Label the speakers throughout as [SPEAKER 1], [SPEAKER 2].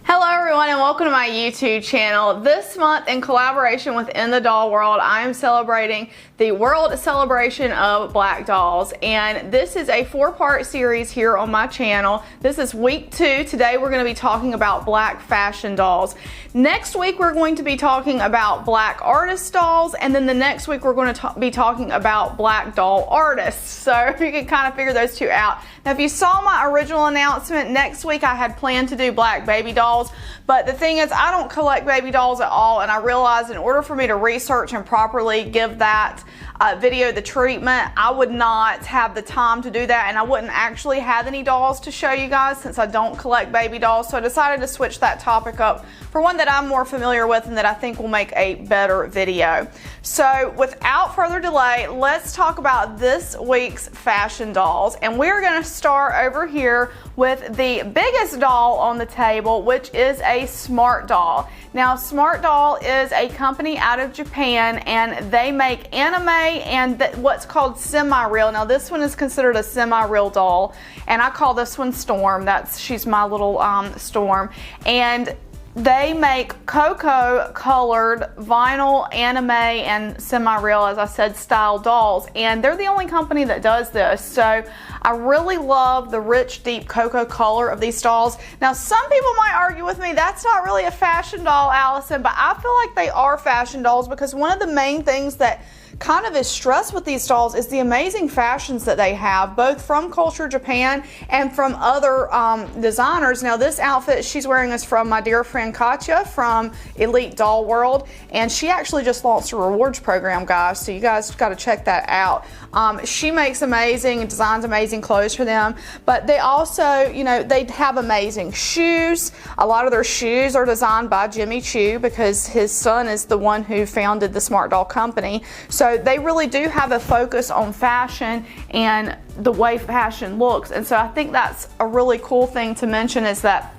[SPEAKER 1] Hello everyone and welcome to my YouTube channel. This month, in collaboration with In the Doll World, I am celebrating the World Celebration of Black Dolls, and this is a 4-part series here on my channel. This is week 2. Today we're going to be talking about black fashion dolls. Next week we're going to be talking about black artist dolls, and then the next week we're going to be talking about black doll artists. So you can kind of figure those two out. Now if you saw my original announcement, next week I had planned to do black baby dolls, but the thing is I don't collect baby dolls at all, and I realized in order for me to research and properly give that video the treatment, I would not have the time to do that, and I wouldn't actually have any dolls to show you guys since I don't collect baby dolls. So I decided to switch that topic up for one that I'm more familiar with and that I think will make a better video. So without further delay, let's talk about this week's fashion dolls, and we're going to start over here with the biggest doll on the table, which is a Smart Doll. Now Smart Doll is a company out of Japan, and they make anime and what's called semi-real. Now this one is considered a semi-real doll, and I call this one Storm. She's my little Storm, and they make cocoa colored vinyl anime and semi-real, as I said, style dolls, and they're the only company that does this. So I really love the rich deep cocoa color of these dolls. Now some people might argue with me, that's not really a fashion doll, Allison, but I feel like they are fashion dolls because one of the main things that kind of is stressed with these dolls is the amazing fashions that they have, both from Culture Japan and from other designers. Now this outfit she's wearing is from my dear friend Katya from Elite Doll World, and she actually just launched a rewards program, guys, so you guys got to check that out. She makes amazing, designs amazing clothes for them, but they also, you know, they have amazing shoes. A lot of their shoes are designed by Jimmy Choo because his son is the one who founded the Smart Doll company. So they really do have a focus on fashion and the way fashion looks, and so I think that's a really cool thing to mention, is that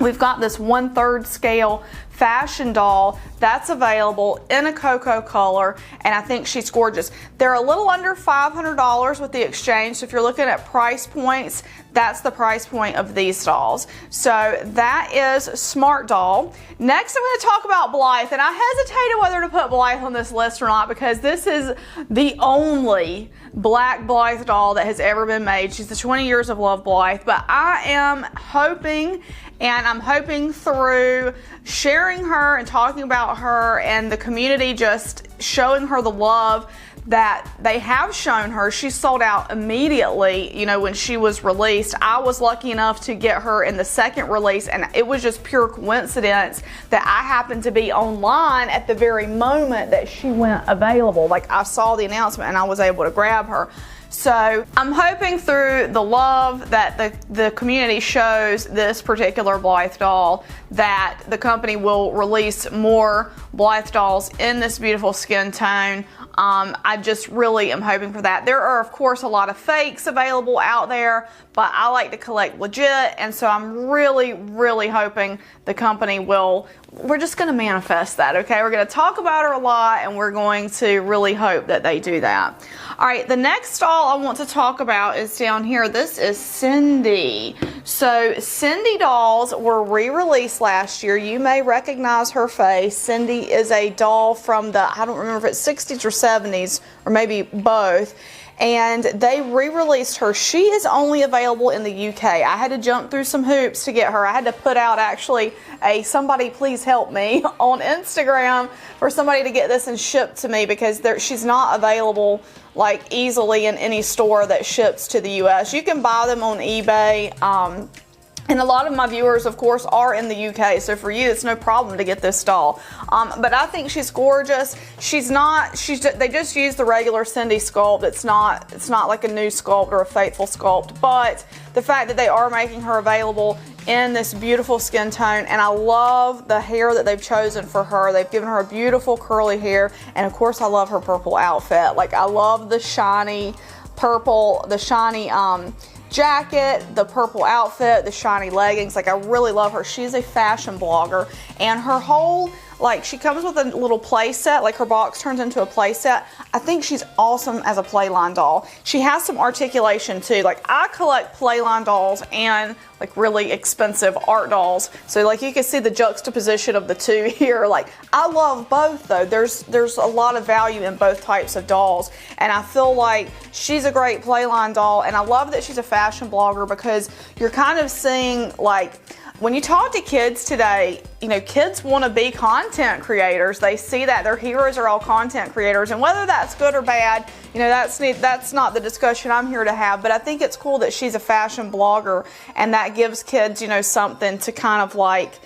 [SPEAKER 1] we've got this 1/3 scale fashion doll that's available in a cocoa color, and I think she's gorgeous. They're a little under $500 with the exchange, so if you're looking at price points, that's the price point of these dolls. So that is Smart Doll. Next I'm going to talk about Blythe, and I hesitated whether to put Blythe on this list or not because this is the only black Blythe doll that has ever been made. She's the 20 Years of Love Blythe, but I am hoping, and I'm hoping through sharing her and talking about her and the community just showing her the love that they have shown her. She sold out immediately, you know, when she was released. I was lucky enough to get her in the second release, and it was just pure coincidence that I happened to be online at the very moment that she went available. Like, I saw the announcement and I was able to grab her. So I'm hoping through the love that the community shows this particular Blythe doll that the company will release more Blythe dolls in this beautiful skin tone. I just really am hoping for that. There are of course a lot of fakes available out there, but I like to collect legit, and so I'm really hoping the company will. We're just going to manifest that, okay? We're going to talk about her a lot, and we're going to really hope that they do that. All right, the next doll I want to talk about is down here. This is Cindy. So Cindy dolls were re-released last year. You may recognize her face. Cindy is a doll from the, I don't remember if it's 60s or 70s, or maybe both. And they re-released her. She is only available in the UK. I had to jump through some hoops to get her. I had to put out actually a "somebody please help me" on Instagram for somebody to get this and shipped to me, because she's not available like easily in any store that ships to the US. You can buy them on eBay. And a lot of my viewers, of course, are in the UK, so for you, it's no problem to get this doll. But I think she's gorgeous. They just use the regular Cindy sculpt. It's not like a new sculpt or a faithful sculpt, but the fact that they are making her available in this beautiful skin tone, and I love the hair that they've chosen for her. They've given her a beautiful curly hair, and of course, I love her purple outfit. Like, I love the shiny purple, the shiny jacket, the purple outfit, the shiny leggings. Like, I really love her. She's a fashion blogger, and her whole like she comes with a little play set, like her box turns into a play set. I think she's awesome as a Playline doll. She has some articulation too. Like I collect Playline dolls and like really expensive art dolls. So like you can see the juxtaposition of the two here. Like I love both though. There's a lot of value in both types of dolls. And I feel like she's a great Playline doll, and I love that she's a fashion blogger, because you're kind of seeing, like, when you talk to kids today, you know, kids want to be content creators. They see that their heroes are all content creators, and whether that's good or bad, you know, that's not the discussion I'm here to have. But I think it's cool that she's a fashion blogger, and that gives kids, you know, something to kind of like,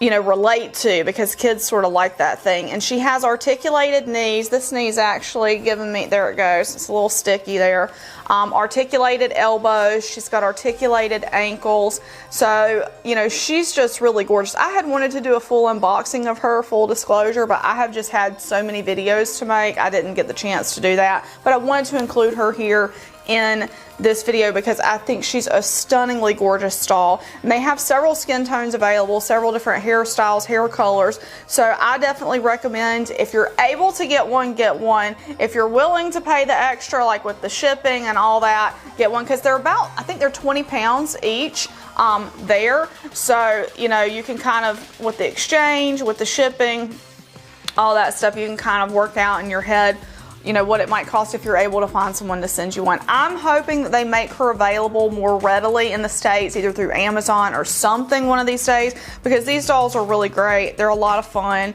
[SPEAKER 1] you know, relate to, because kids sort of like that thing. And she has articulated knees. This knee's actually giving me, there it goes, it's a little sticky there. Articulated elbows. She's got articulated ankles. So, you know, she's just really gorgeous. I had wanted to do a full unboxing of her, full disclosure, but I have just had so many videos to make, I didn't get the chance to do that. But I wanted to include her here in this video because I think she's a stunningly gorgeous doll. And they have several skin tones available, several different hairstyles, hair colors. So I definitely recommend, if you're able to get one, get one. If you're willing to pay the extra, like with the shipping and all that, get one, because they're about, I think they're 20 pounds each there. So, you know, you can kind of, with the exchange, with the shipping, all that stuff, you can kind of work out in your head, you know, what it might cost if you're able to find someone to send you one. I'm hoping that they make her available more readily in the States, either through Amazon or something one of these days, because these dolls are really great. They're a lot of fun.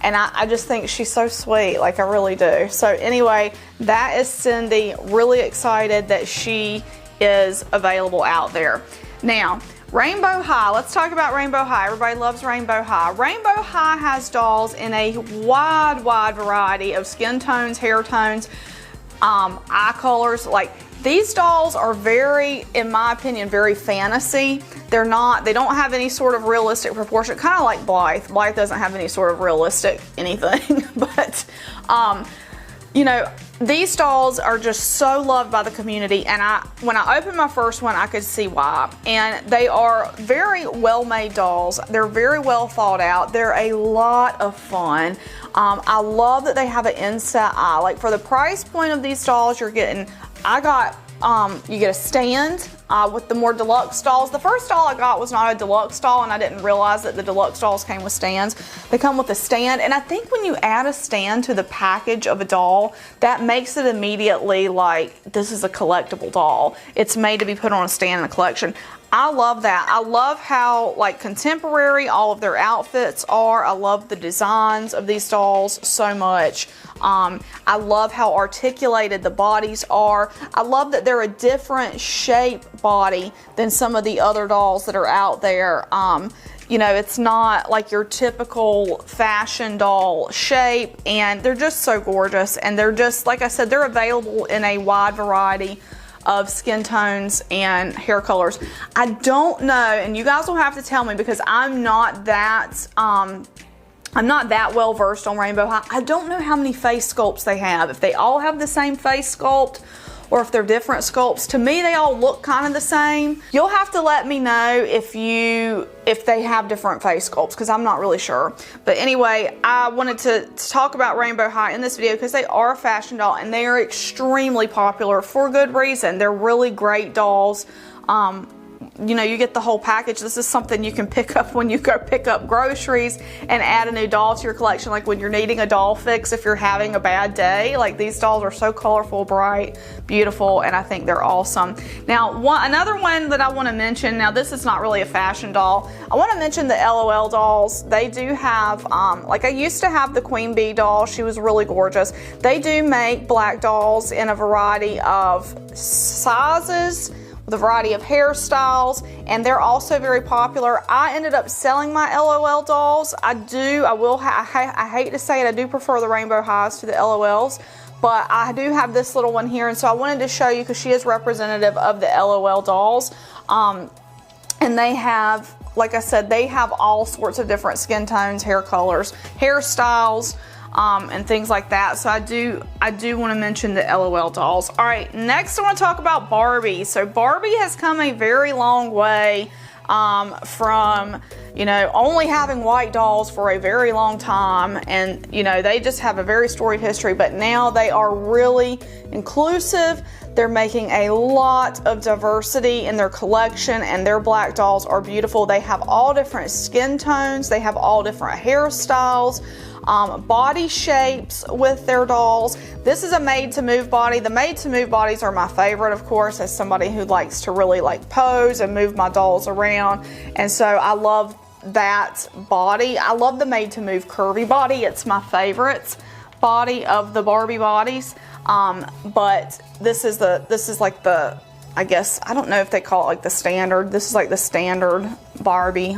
[SPEAKER 1] And I just think she's so sweet. Like, I really do. So anyway, that is Cindy. Really excited that she is available out there. Now, Rainbow High. Let's talk about Rainbow High. Everybody loves Rainbow High. Rainbow High has dolls in a wide variety of skin tones, hair tones, eye colors. Like, these dolls are very, in my opinion, very fantasy. They don't have any sort of realistic proportion, kind of like Blythe. Blythe doesn't have any sort of realistic anything, but, you know, these dolls are just so loved by the community, and when I opened my first one, I could see why. And they are very well-made dolls. They're very well thought out. They're a lot of fun. I love that they have an inset eye. Like, for the price point of these dolls, you're getting, you get a stand with the more deluxe dolls. The first doll I got was not a deluxe doll, and I didn't realize that the deluxe dolls came with stands. They come with a stand, and I think when you add a stand to the package of a doll, that makes it immediately like, this is a collectible doll. It's made to be put on a stand in a collection. I love that. I love how, like, contemporary all of their outfits are. I love the designs of these dolls so much. I love how articulated the bodies are. I love that they're a different shape body than some of the other dolls that are out there. You know, it's not like your typical fashion doll shape, and they're just so gorgeous. And they're just, like I said, they're available in a wide variety of skin tones and hair colors. I don't know, and you guys will have to tell me, because I'm not that well versed on Rainbow High. I don't know how many face sculpts they have, if they all have the same face sculpt or if they're different sculpts. To me, they all look kind of the same. You'll have to let me know if they have different face sculpts, because I'm not really sure. But anyway, I wanted to talk about Rainbow High in this video because they are a fashion doll, and they are extremely popular for good reason. They're really great dolls. You know, you get the whole package. This is something you can pick up when you go pick up groceries and add a new doll to your collection, like when you're needing a doll fix if you're having a bad day. Like, these dolls are so colorful, bright, beautiful, and I think they're awesome. Now, another one that I want to mention, now this is not really a fashion doll. I want to mention the LOL dolls. They do have, like, I used to have the Queen Bee doll. She was really gorgeous. They do make black dolls in a variety of sizes, the variety of hairstyles, and they're also very popular. I ended up selling my LOL dolls. I hate to say it, I do prefer the Rainbow Highs to the LOLs, but I do have this little one here, and so I wanted to show you because she is representative of the LOL dolls. And they have, like I said, they have all sorts of different skin tones, hair colors, hairstyles, and things like that. So I do want to mention the LOL dolls. All right, next I want to talk about Barbie. So Barbie has come a very long way. from, you know, only having white dolls for a very long time, and, you know, they just have a very storied history, but now they are really inclusive. They're making a lot of diversity in their collection, and their black dolls are beautiful. They have all different skin tones. They have all different hairstyles, body shapes with their dolls. This is a made to move body. The made to move bodies are my favorite, of course, as somebody who likes to really like pose and move my dolls around. And so I love that body. I love the made to move curvy body. It's my favorite body of the Barbie bodies. But this is like the, I guess, I don't know if they call it like the standard. This is like the standard Barbie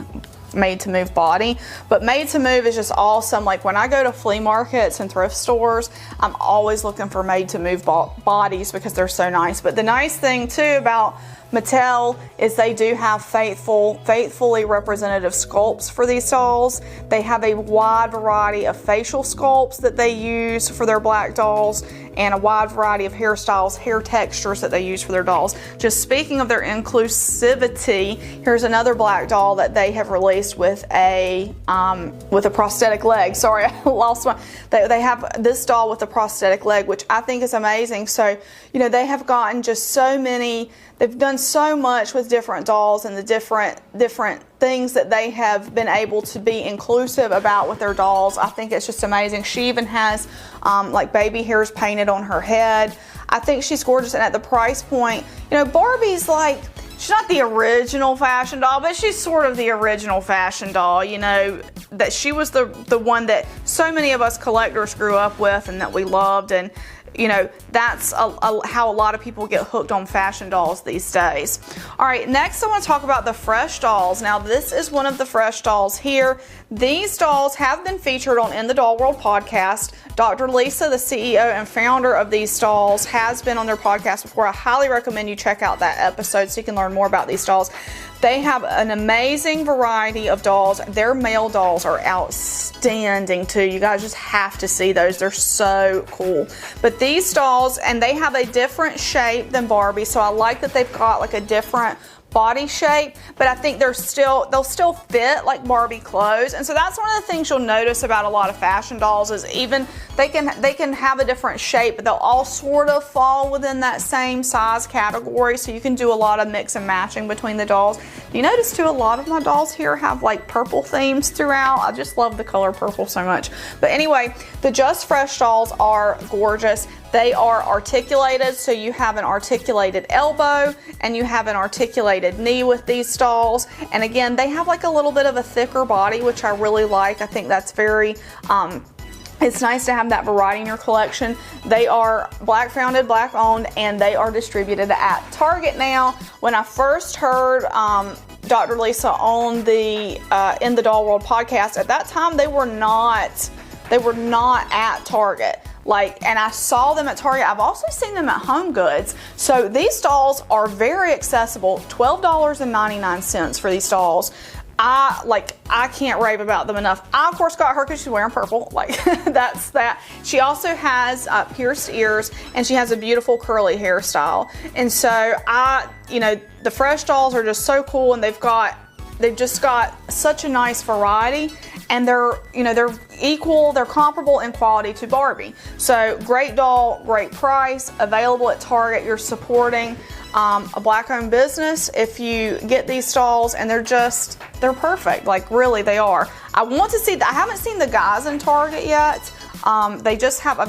[SPEAKER 1] made to move body, but made to move is just awesome. Like when I go to flea markets and thrift stores, I'm always looking for made to move bodies because they're so nice. But the nice thing too about Mattel is they do have faithfully representative sculpts for these dolls. They have a wide variety of facial sculpts that they use for their black dolls, and a wide variety of hairstyles, hair textures that they use for their dolls. Just speaking of their inclusivity, here's another black doll that they have released with a prosthetic leg. Sorry, I lost my. They have this doll with a prosthetic leg, which I think is amazing. So, you know, they have gotten just so many. They've done so much with different dolls and the different things that they have been able to be inclusive about with their dolls. I think it's just amazing. She even has like baby hairs painted on her head. I think she's gorgeous, and at the price point, you know, Barbie's like, she's not the original fashion doll, but she's sort of the original fashion doll, you know, that she was the one that so many of us collectors grew up with and that we loved. And you know, that's how a lot of people get hooked on fashion dolls these days. All right, next I want to talk about the Fresh dolls. Now, this is one of the Fresh dolls here. These dolls have been featured on In the Doll World podcast. Dr. Lisa, the CEO and founder of these dolls, has been on their podcast before. I highly recommend you check out that episode so you can learn more about these dolls. They have an amazing variety of dolls. Their male dolls are outstanding too. You guys just have to see those. They're so cool. But these dolls, and they have a different shape than Barbie, so I like that they've got like a different body shape, but I think they'll still fit like Barbie clothes. And so that's one of the things you'll notice about a lot of fashion dolls is even they can have a different shape, but they'll all sort of fall within that same size category, so you can do a lot of mix and matching between the dolls. You notice too, a lot of my dolls here have like purple themes throughout. I just love the color purple so much. But anyway, the Just Fresh dolls are gorgeous. They are articulated, so you have an articulated elbow and you have an articulated knee with these dolls. And again, they have like a little bit of a thicker body, which I really like. I think that's very, it's nice to have that variety in your collection. They are Black founded, Black owned, and they are distributed at Target now. When I first heard Dr. Lisa on the In the Doll World podcast, at that time they were not at Target. And I saw them at Target. I've also seen them at Home Goods. So these dolls are very accessible. $12.99 for these dolls. I can't rave about them enough. I of course got her because she's wearing purple. That's that. She also has pierced ears, and she has a beautiful curly hairstyle. And so the Fresh dolls are just so cool, and they've just got such a nice variety, and they're equal, they're comparable in quality to Barbie. So great doll, great price, available at Target. You're supporting a Black-owned business if you get these dolls, and they're perfect. Like, really, they are. I haven't seen the guys in Target yet. I've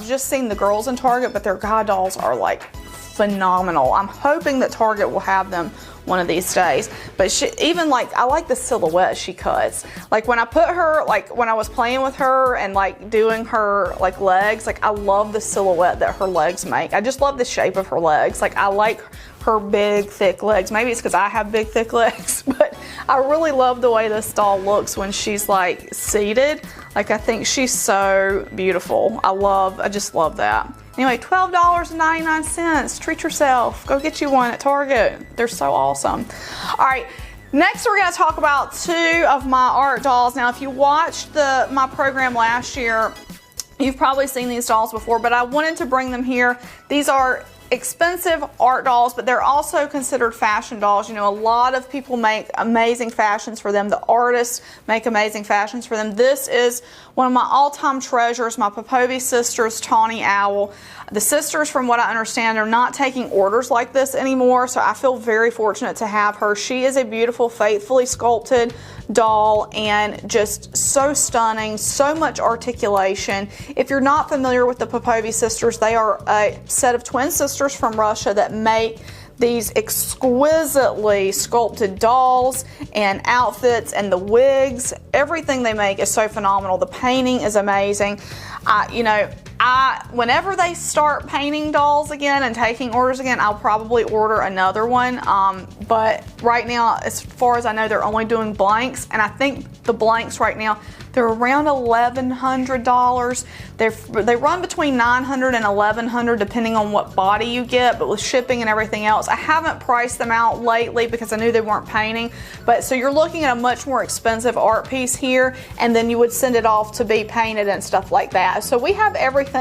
[SPEAKER 1] just seen the girls in Target, but their guy dolls are like phenomenal. I'm hoping that Target will have them one of these days. But I like the silhouette she cuts. Like when I put her, when I was playing with her and doing her legs, I love the silhouette that her legs make. I just love the shape of her legs. I like her big thick legs. Maybe it's because I have big thick legs, but I really love the way this doll looks when she's seated. I think she's so beautiful. I just love that. Anyway, $12.99. Treat yourself. Go get you one at Target. They're so awesome. All right, next we're going to talk about two of my art dolls. Now, if you watched my program last year, you've probably seen these dolls before, but I wanted to bring them here. These are expensive art dolls, but they're also considered fashion dolls. You know, a lot of people make amazing fashions for them. The artists make amazing fashions for them. This is one of my all-time treasures, my Poupées sisters, Tawny Owl. The sisters, from what I understand, are not taking orders like this anymore, so I feel very fortunate to have her. She is a beautiful, faithfully sculpted doll and just so stunning, so much articulation. If you're not familiar with the Poupées sisters, they are a set of twin sisters from Russia that make these exquisitely sculpted dolls and outfits, and the wigs, everything they make is so phenomenal. The painting is amazing. Whenever they start painting dolls again and taking orders again, I'll probably order another one. But right now, as far as I know, they're only doing blanks, and I think the blanks right now, they're around $1,100. They run between $900 and $1,100 depending on what body you get, but with shipping and everything else, I haven't priced them out lately because I knew they weren't painting. But so you're looking at a much more expensive art piece here, and then you would send it off to be painted and stuff like that. So we have everything.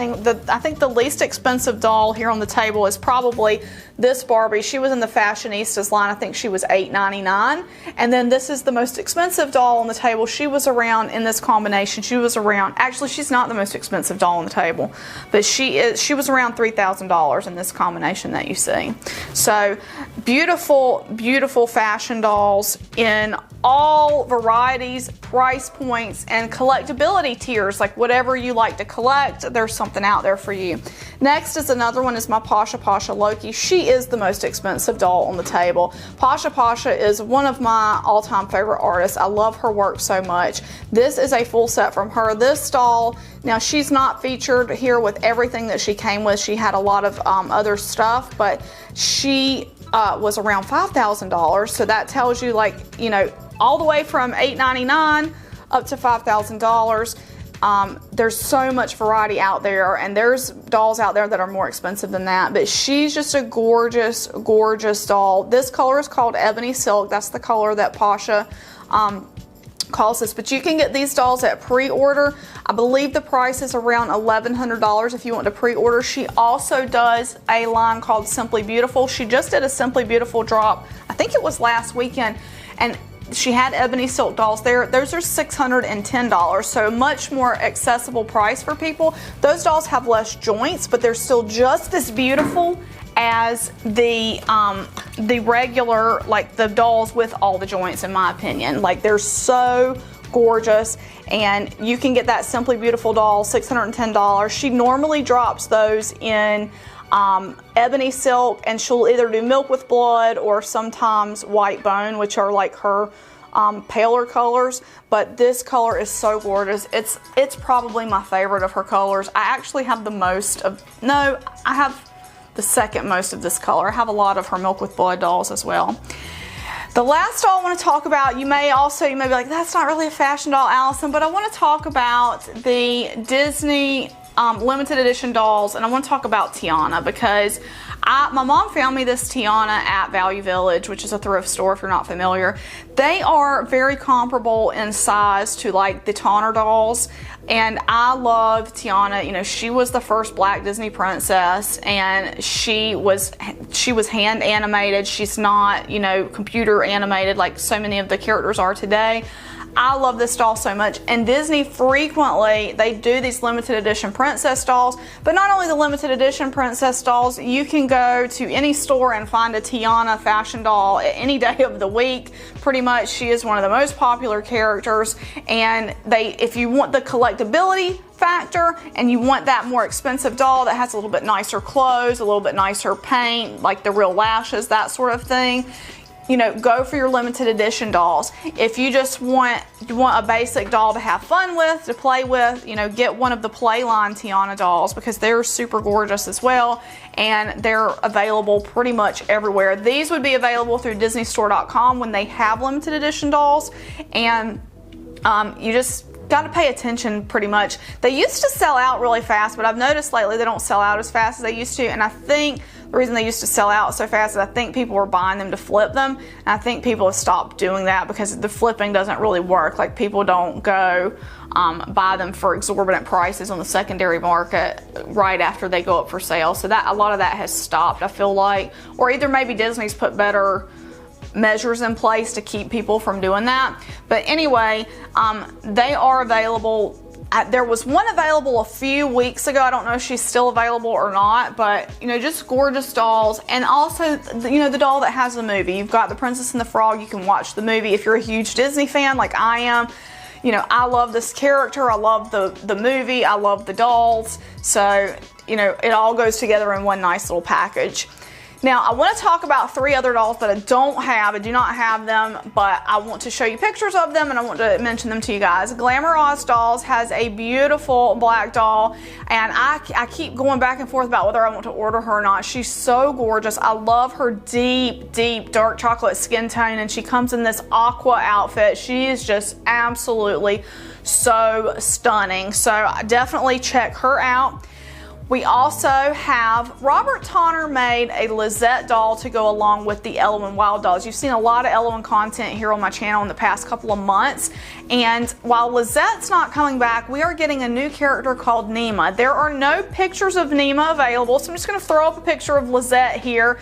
[SPEAKER 1] I think the least expensive doll here on the table is probably this Barbie. She was in the Fashionistas line. I think she was $8.99. And then this is the most expensive doll on the table. She was around, in this combination, she was around, actually she's not the most expensive doll on the table, but she was around $3,000 in this combination that you see. So beautiful, beautiful fashion dolls in all varieties, price points, and collectability tiers. Like whatever you like to collect, there's something out there for you. Next is another one, is my PashaPasha Loki. She is the most expensive doll on the table. PashaPasha is one of my all-time favorite artists. I love her work so much. This is a full set from her. This doll, now she's not featured here with everything that she came with. She had a lot of other stuff, but she was around $5,000. So that tells you, like, you know, all the way from $8.99 up to $5,000. There's so much variety out there, and there's dolls out there that are more expensive than that, but she's just a gorgeous, gorgeous doll. This color is called Ebony Silk. That's the color that Pasha calls this, but you can get these dolls at pre-order. I believe the price is around $1,100 if you want to pre-order. She also does a line called Simply Beautiful. She just did a Simply Beautiful drop, I think it was last weekend, and she had ebony silk dolls there. Those are $610, so much more accessible price for people. Those dolls have less joints, but they're still just as beautiful as the regular, like the dolls with all the joints, in my opinion. Like, they're so gorgeous, and you can get that Simply Beautiful doll, $610. She normally drops those in ebony silk, and she'll either do milk with blood or sometimes white bone, which are like her paler colors. But this color is so gorgeous. It's probably my favorite of her colors. I actually have the most of, no, I have the second most of this color. I have a lot of her milk with blood dolls as well. The last doll I want to talk about, you may be like, that's not really a fashion doll, Allison, but I want to talk about the Disney limited edition dolls, and I want to talk about Tiana, because my mom found me this Tiana at Value Village, which is a thrift store if you're not familiar. They are very comparable in size to like the Tonner dolls, and I love Tiana. You know, she was the first Black Disney princess, and she was hand animated. She's not, you know, computer animated like so many of the characters are today. I love this doll so much, and Disney frequently, they do these limited edition princess dolls, but not only the limited edition princess dolls, you can go to any store and find a Tiana fashion doll any day of the week. Pretty much, she is one of the most popular characters, and if you want the collectability factor and you want that more expensive doll that has a little bit nicer clothes, a little bit nicer paint, like the real lashes, that sort of thing, you know, go for your limited edition dolls. If you just want a basic doll to have fun with, to play with, you know, get one of the Playline Tiana dolls, because they're super gorgeous as well, and they're available pretty much everywhere. These would be available through DisneyStore.com when they have limited edition dolls, and you just got to pay attention pretty much. They used to sell out really fast, but I've noticed lately they don't sell out as fast as they used to, and I think the reason they used to sell out so fast is I think people were buying them to flip them, and I think people have stopped doing that because the flipping doesn't really work. Like, people don't go buy them for exorbitant prices on the secondary market right after they go up for sale. So that, a lot of that has stopped, I feel like, or either maybe Disney's put better measures in place to keep people from doing that. But anyway, they are available. There was one available a few weeks ago. I don't know if she's still available or not, but you know, just gorgeous dolls. And also, you know, the doll that has the movie. You've got The Princess and the Frog. You can watch the movie if you're a huge Disney fan like I am. You know, I love this character. I love the movie. I love the dolls. So, you know, it all goes together in one nice little package. Now, I want to talk about 3 other dolls that I don't have. I do not have them, but I want to show you pictures of them, and I want to mention them to you guys. Glamour Oz Dolls has a beautiful black doll, and I keep going back and forth about whether I want to order her or not. She's so gorgeous. I love her deep, deep dark chocolate skin tone, and she comes in this aqua outfit. She is just absolutely so stunning. So definitely check her out. We also have, Robert Tonner made a Lizette doll to go along with the Ella and Wild dolls. You've seen a lot of Ella and content here on my channel in the past couple of months. And while Lizette's not coming back, we are getting a new character called Nema. There are no pictures of Nema available, so I'm just going to throw up a picture of Lizette here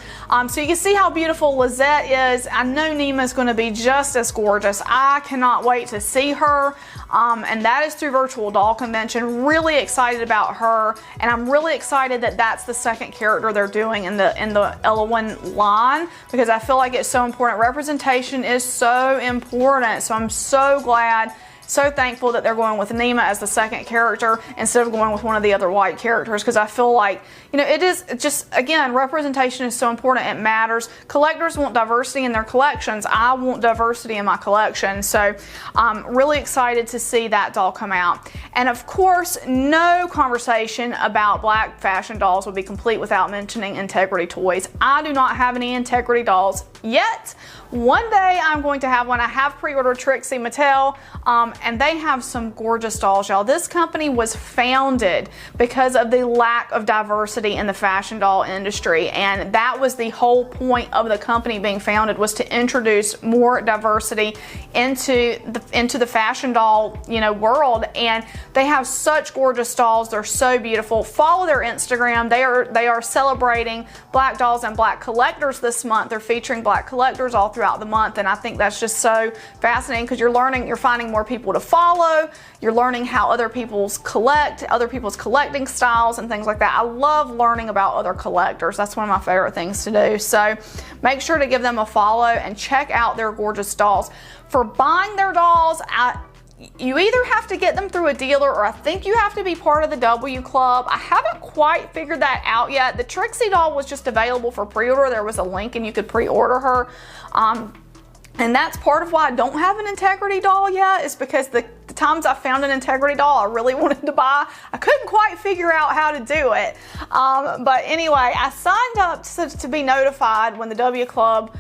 [SPEAKER 1] so you can see how beautiful Lizette is. I know Nema is going to be just as gorgeous. I cannot wait to see her. And that is through Virtual Doll Convention. Really excited about her, and I'm really excited that that's the second character they're doing in the Ella line, because I feel like it's so important. Representation is so important, so I'm so glad, so thankful that they're going with Nema as the second character instead of going with one of the other white characters, because I feel like, you know, it is just, again, representation is so important. It matters. Collectors want diversity in their collections. I want diversity in my collection. So I'm really excited to see that doll come out. And of course, no conversation about black fashion dolls would be complete without mentioning Integrity Toys. I do not have any Integrity dolls yet. One day I'm going to have one. I have pre-ordered Trixie Mattel, and they have some gorgeous dolls, y'all. This company was founded because of the lack of diversity in the fashion doll industry, and that was the whole point of the company being founded, was to introduce more diversity into the fashion doll, you know, world. And they have such gorgeous dolls. They're so beautiful. Follow their Instagram. They are celebrating Black Dolls and Black Collectors this month. They're featuring Black collectors all throughout the month, and I think that's just so fascinating, because you're finding more people to follow. You're learning how other people's collecting styles and things like that. I love learning about other collectors. That's one of my favorite things to do. So make sure to give them a follow and check out their gorgeous dolls. For buying their dolls, you either have to get them through a dealer, or I think you have to be part of the W Club. I haven't quite figured that out yet. The Trixie doll was just available for pre-order. There was a link and you could pre-order her. And that's part of why I don't have an Integrity doll yet, is because the times I found an Integrity doll I really wanted to buy, I couldn't quite figure out how to do it. But anyway, I signed up to be notified when the W Club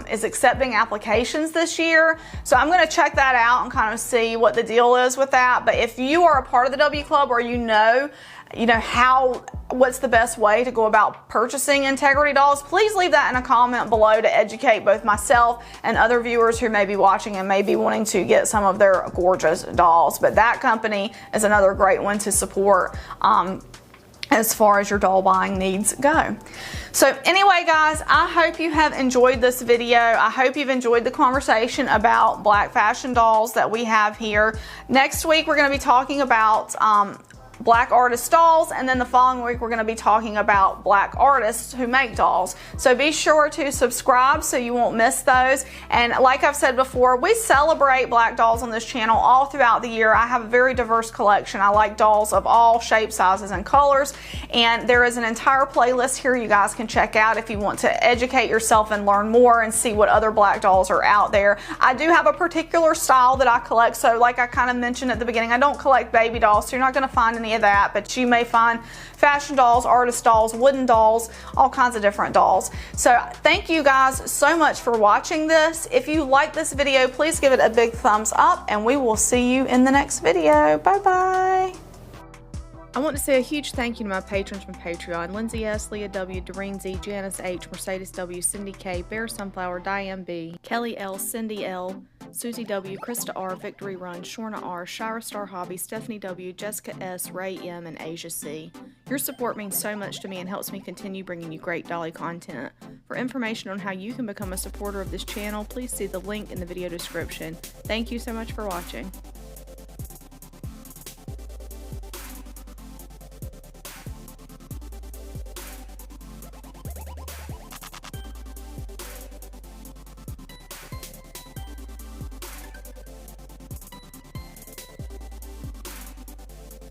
[SPEAKER 1] is accepting applications this year. So I'm going to check that out and kind of see what the deal is with that. But if you are a part of the W Club, or you know what's the best way to go about purchasing Integrity dolls, please leave that in a comment below to educate both myself and other viewers who may be watching and may be wanting to get some of their gorgeous dolls. But that company is another great one to support as far as your doll buying needs go. So anyway, guys, I hope you have enjoyed this video. I hope you've enjoyed the conversation about black fashion dolls that we have here. Next week, we're going to be talking about black artist dolls, and then the following week we're going to be talking about black artists who make dolls. So be sure to subscribe so you won't miss those. And like I've said before, we celebrate black dolls on this channel all throughout the year. I have a very diverse collection. I like dolls of all shapes, sizes, and colors, and there is an entire playlist here you guys can check out if you want to educate yourself and learn more and see what other black dolls are out there. I do have a particular style that I collect, so like I kind of mentioned at the beginning, I don't collect baby dolls, so you're not going to find any of that, but you may find fashion dolls, artist dolls, wooden dolls, all kinds of different dolls. So thank you guys so much for watching this. If you like this video, please give it a big thumbs up, and we will see you in the next video. Bye bye. I want to say a huge thank you to my patrons from Patreon: Lindsay S., Leah W., Doreen Z., Janice H., Mercedes W., Cindy K., Bear Sunflower, Diane B., Kelly L., Cindy L., Susie W., Krista R., Victory Run, Shorna R., Shira Star Hobby, Stephanie W., Jessica S., Ray M., and Asia C. Your support means so much to me and helps me continue bringing you great dolly content. For information on how you can become a supporter of this channel, please see the link in the video description. Thank you so much for watching.